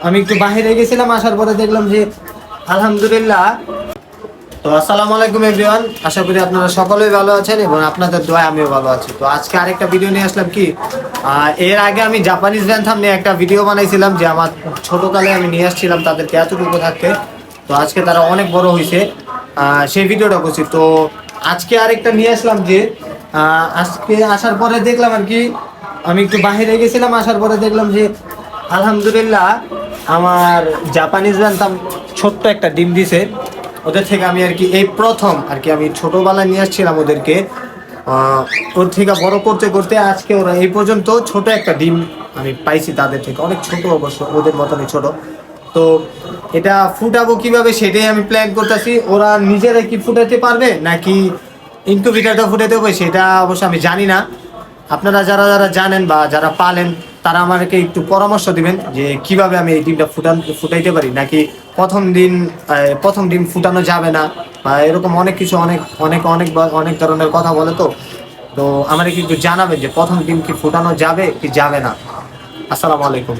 আমি একটু বাইরে গেছিলাম, আসার পরে দেখলাম যে আলহামদুলিল্লাহ। তো আসসালামু আলাইকুম এভরিওয়ান, আশা করি আপনারা সকলেই ভালো আছেন এবং আপনাদের দোয়ায় আমিও ভালো আছি। তো আজকে আরেকটা ভিডিও নিয়ে আসলাম। কি এর আগে আমি জাপানিজ র্যান্থাম নিয়ে একটা ভিডিও বানাইছিলাম, যে আমার ছোটকালে আমি নিয়ে আসছিলাম তাদেরকে এতটুকু থাকতে। তো আজকে তারা অনেক বড় হয়েছে, সেই ভিডিওটা করছি। তো আজকে আরেকটা নিয়ে আসলাম, যে আজকে আসার পরে দেখলাম আর কি, আমি একটু বাইরে গেছিলাম, আসার পরে দেখলাম যে আলহামদুলিল্লাহ আমার জাপানিজ র্যান্থাম ছোট্ট একটা ডিম দিছে। ওদের থেকে আমি আর কি এই প্রথম আর কি, আমি ছোটবেলায় নিয়ে আসছিলাম ওদেরকে, ওর থেকে বড় করতে করতে আজকে ওরা এই পর্যন্ত ছোট একটা ডিম আমি পাইছি তাদের থেকে। অনেক ছোট অবশ্য, ওদের মতনই ছোট। তো এটা ফুটাবো কিভাবে সেটাই আমি প্ল্যান করতেছি। ওরা নিজেরাই কি ফুটাতে পারবে নাকি ইনকিউবেটরটা ফুটাতে হবে সেটা অবশ্য আমি জানি না। আপনারা যারা যারা জানেন বা যারা পালেন তারা আমাকে একটু পরামর্শ দিবেন যে কিভাবে আমি এই ডিমটা ফুটাইতে পারি, নাকি প্রথম ডিম ফুটানো যাবে না, বা এরকম অনেক কিছু, অনেক অনেক অনেক অনেক ধরনের কথা বলে। তো তো আমাকে একটু জানাবেন যে প্রথম ডিম কি ফুটানো যাবে কি যাবে না। আসসালামু আলাইকুম।